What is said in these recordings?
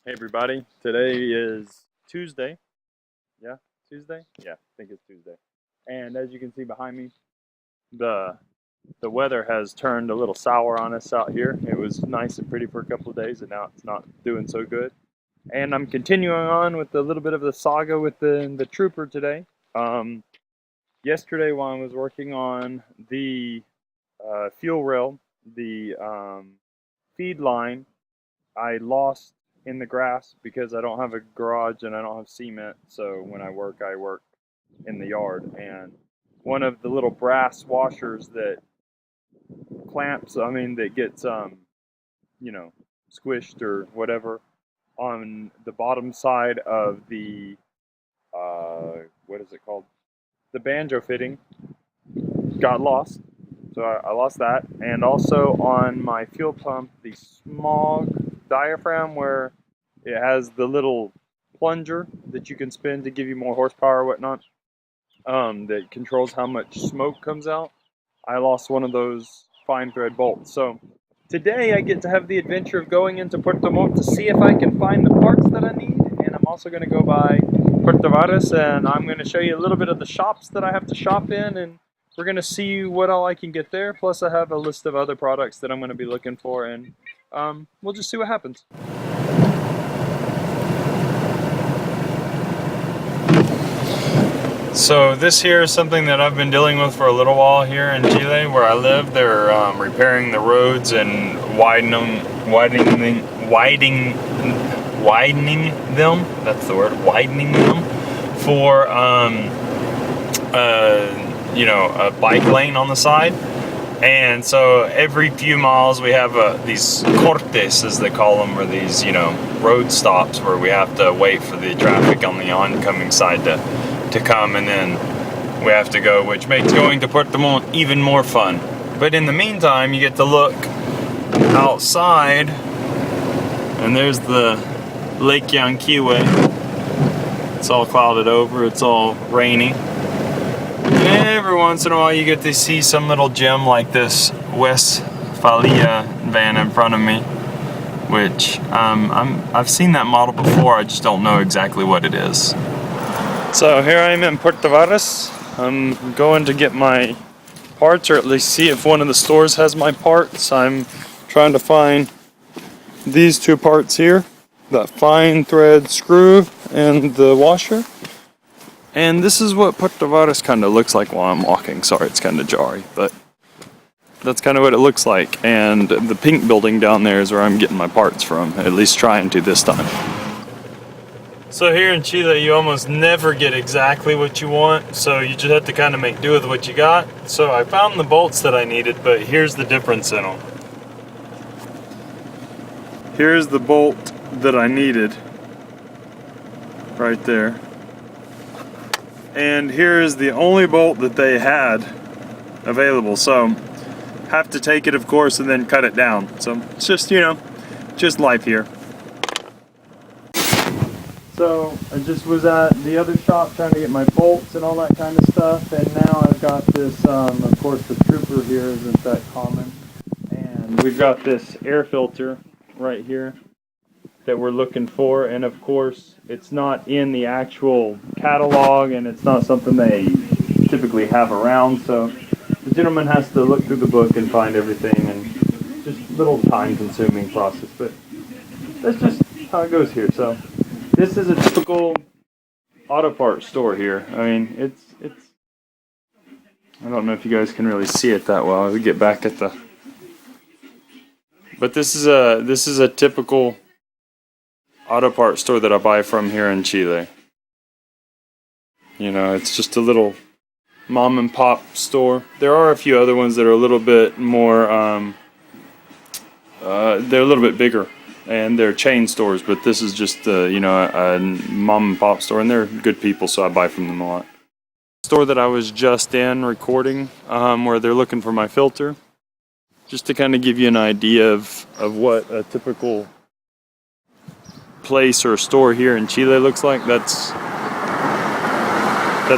Hey everybody, today is Tuesday. Yeah, Tuesday? Yeah, I think it's Tuesday. And as you can see behind me, the the weather has turned a little sour on us out here. It was nice and pretty for a couple of days and now it's not doing so good. And I'm continuing on with a little bit of the saga with the trooper today. Um, Yesterday while I was working on the fuel rail, the feed line, I lost in the grass because I don't have a garage and I don't have cement. So when I work in the yard. And one of the little brass washers that clamps, that gets, you know, squished or whatever on the bottom side of the, what is it called? The banjo fitting got lost. So I lost that. And also on my fuel pump, the smog diaphragm where it has the little plunger that you can spin to give you more horsepower or whatnot, that controls how much smoke comes out. I lost one of those fine thread bolts. So today I get to have the adventure of going into Puerto Montt to see if I can find the parts that I need. And I'm also going to go by Puerto Varas and I'm going to show you a little bit of the shops that I have to shop in, and we're going to see what all I can get there. Plus I have a list of other products that I'm going to be looking for, and we'll just see what happens. So this here is something that I've been dealing with for a little while here in Chile, where I live. They're repairing the roads and widening them. That's the word, widening them for a bike lane on the side. And so every few miles we have these cortes, as they call them, or these road stops where we have to wait for the traffic on the oncoming side to come, and then we have to go, which makes going to Puerto Montt even more fun. But in the meantime, you get to look outside, and there's the Lake Yanquihue. It's all clouded over, it's all rainy. Every once in a while you get to see some little gem like this Westfalia van in front of me, which I've seen that model before, I just don't know exactly what it is. So here I am in Puerto Varas. I'm going to get my parts, or at least see if one of the stores has my parts. I'm trying to find these two parts here, that fine thread screw and the washer. And this is what Puerto Varas kind of looks like while I'm walking. Sorry, it's kind of jarry, but that's kind of what it looks like. And the pink building down there is where I'm getting my parts from, at least trying to this time. So here in Chile, you almost never get exactly what you want, so you just have to kind of make do with what you got. So I found the bolts that I needed, but here's the difference in them. Here's the bolt that I needed, right there. And here is the only bolt that they had available, so have to take it, of course, and then cut it down. So it's just, just life here. So I just was at the other shop trying to get my bolts and all that kind of stuff, and now I've got this, of course the trooper here isn't that common, and we've got this air filter right here that we're looking for, and of course it's not in the actual catalog and it's not something they typically have around, so the gentleman has to look through the book and find everything, and just a little time consuming process, but that's just how it goes here. So this is a typical auto parts store here. I mean, it's I don't know if you guys can really see it that well. We get back at the, but this is a typical auto parts store that I buy from here in Chile. It's just a little mom and pop store. There are a few other ones that are a little bit more, they're a little bit bigger, and they're chain stores, but this is just a mom and pop store, and they're good people, so I buy from them a lot. Store that I was just in recording, where they're looking for my filter, just to kind of give you an idea of what a typical place or store here in Chile looks like. That's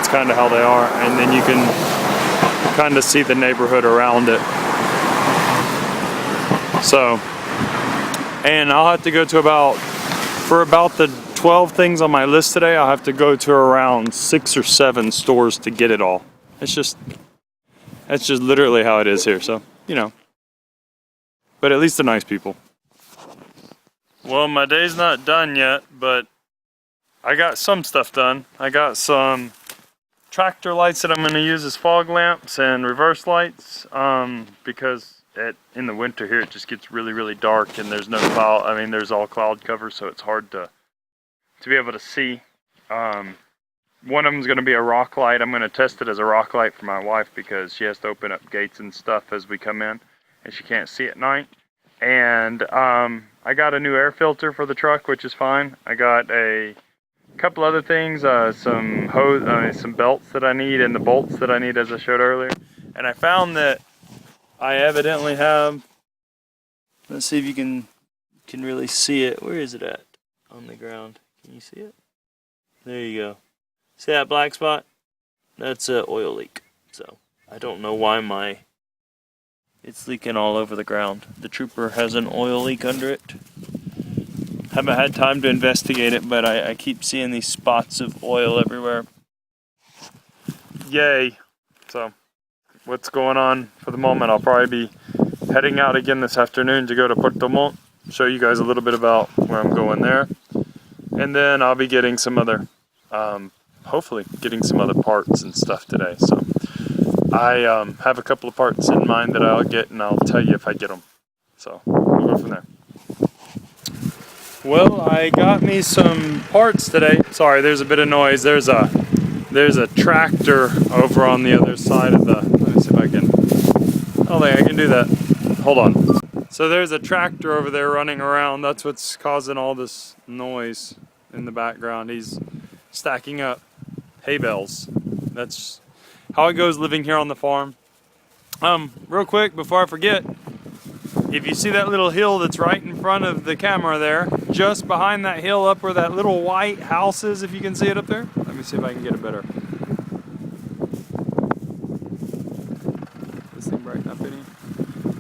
kind of how they are, and then you can kind of see the neighborhood around it. So, and I'll have to go to about For about the 12 things on my list today, I'll have to go to around 6 or 7 stores to get it all. That's just literally how it is here, so, you know. But at least they're nice people. Well, my day's not done yet, but I got some stuff done. I got some tractor lights that I'm going to use as fog lamps and reverse lights, because in the winter here it just gets really dark and there's no cloud. I mean, there's all cloud cover, so it's hard to be able to see. One of them's going to be a rock light. I'm going to test it as a rock light for my wife because she has to open up gates and stuff as we come in and she can't see at night. And I got a new air filter for the truck, which is fine. I got a couple other things, some hose, some belts that I need, and the bolts that I need, as I showed earlier. And I found that I evidently have, let's see if you can really see it. Where is it at? On the ground. Can you see it? There you go. See that black spot? That's an oil leak. So I don't know why it's leaking all over the ground. The Trooper has an oil leak under it. Haven't had time to investigate it, but I keep seeing these spots of oil everywhere. Yay. So what's going on for the moment? I'll probably be heading out again this afternoon to go to Puerto Varas, show you guys a little bit about where I'm going there. And then I'll be getting some other, hopefully getting some other parts and stuff today. So I have a couple of parts in mind that I'll get, and I'll tell you if I get them. So we'll go from there. Well, I got me some parts today. Sorry, there's a bit of noise. There's a tractor over on the other side of the, let me see if I can, I don't think I can do that. Hold on. So there's a tractor over there running around. That's what's causing all this noise in the background. He's stacking up hay bales. That's how it goes living here on the farm. Real quick before I forget, if you see that little hill that's right in front of the camera there, just behind that hill up where that little white house is, if you can see it up there. Let me see if I can get it better. This thing brighten up any?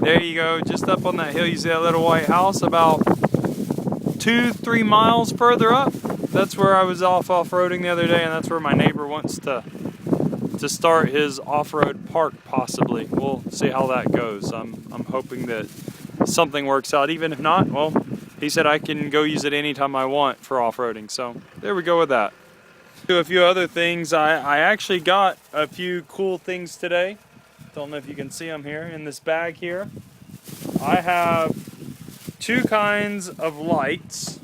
There you go, just up on that hill you see that little white house. About 2-3 miles further up, that's where I was off-roading the other day, and that's where my neighbor wants to start his off-road park, possibly. We'll see how that goes. I'm hoping that something works out. Even if not, well, he said I can go use it anytime I want for off-roading. So there we go with that. Do a few other things. I actually got a few cool things today. Don't know if you can see them here in this bag here. I have 2 kinds of lights.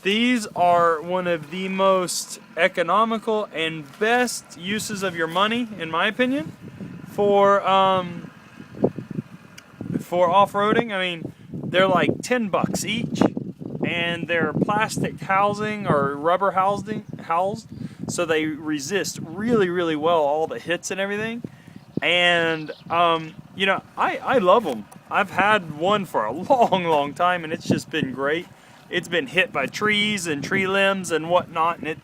These are one of the most economical and best uses of your money, in my opinion, for off-roading. I mean, they're like $10 each, and they're plastic housing or rubber housed, so they resist really well all the hits and everything. And you know, I love them. I've had one for a long time, and it's just been great. It's been hit by trees and tree limbs and whatnot, and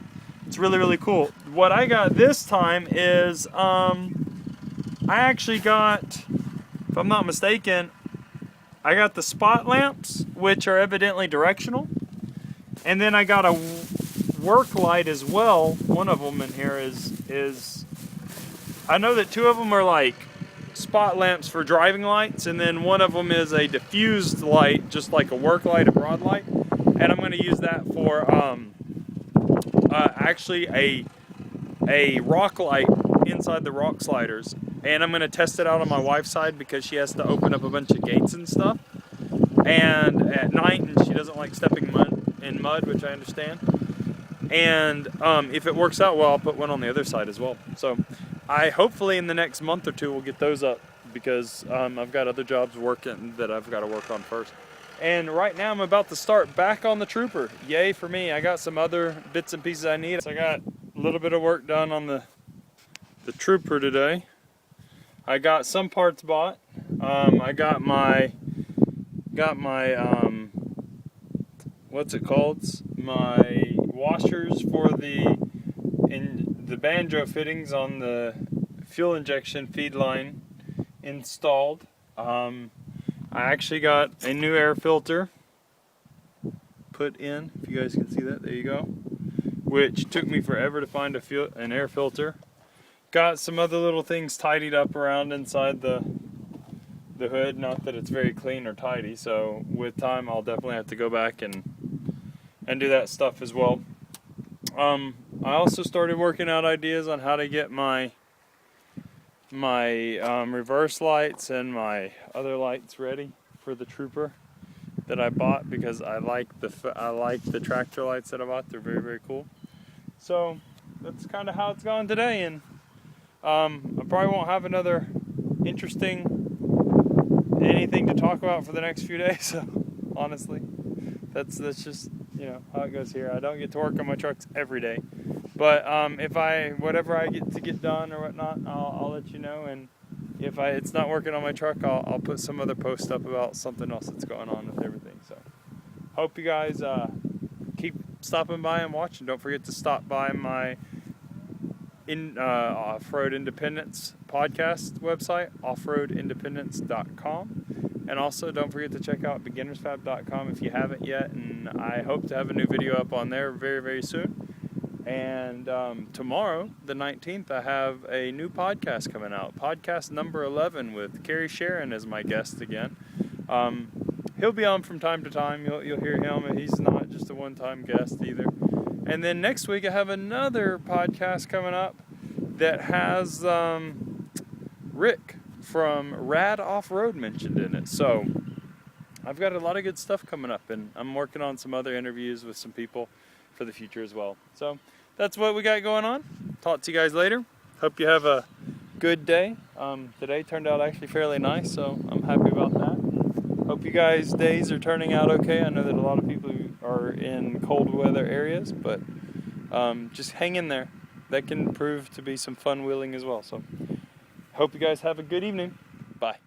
it's really cool. What I got this time is I actually got, if I'm not mistaken, I got the spot lamps, which are evidently directional, and then I got a work light as well. One of them in here is I know that 2 of them are like spot lamps for driving lights, and then one of them is a diffused light, just like a work light, a broad light. And I'm going to use that for actually a rock light inside the rock sliders. And I'm going to test it out on my wife's side because she has to open up a bunch of gates and stuff. And at night, and she doesn't like stepping in mud, which I understand. And if it works out well, I'll put one on the other side as well. So I hopefully in the next month or 2 will get those up because I've got other jobs working that I've got to work on first. And right now I'm about to start back on the Trooper. Yay for me. I got some other bits and pieces I need. So I got a little bit of work done on the Trooper today. I got some parts bought. I got my what's it called? My washers for the banjo fittings on the fuel injection feed line installed. I actually got a new air filter put in, if you guys can see that, there you go. Which took me forever to find an air filter. Got some other little things tidied up around inside the hood, not that it's very clean or tidy, so with time I'll definitely have to go back and do that stuff as well. I also started working out ideas on how to get my reverse lights and my other lights ready for the Trooper that I bought, because I like the tractor lights that I bought. They're very, very cool. So that's kind of how it's gone today, and I probably won't have another interesting anything to talk about for the next few days. So honestly, that's just, you know, how it goes here. I don't get to work on my trucks every day, but whatever I get to get done or whatnot, I'll let you know. And if it's not working on my truck, I'll put some other post up about something else that's going on with everything. So hope you guys keep stopping by and watching. Don't forget to stop by my Off-Road Independence podcast website, offroadindependence.com. And also don't forget to check out beginnersfab.com if you haven't yet. And I hope to have a new video up on there very, very soon. And tomorrow, the 19th, I have a new podcast coming out. Podcast number 11 with Kerry Sharon as my guest again. He'll be on from time to time. You'll hear him. He's not just a one-time guest either. And then next week, I have another podcast coming up that has Rick from Rad Off-Road mentioned in it. So I've got a lot of good stuff coming up, and I'm working on some other interviews with some people for the future as well. So that's what we got going on. Talk to you guys later. Hope you have a good day. Today turned out actually fairly nice, so I'm happy about that. Hope you guys' days are turning out okay. I know that a lot of people are in cold weather areas, but just hang in there. That can prove to be some fun wheeling as well. So hope you guys have a good evening. Bye.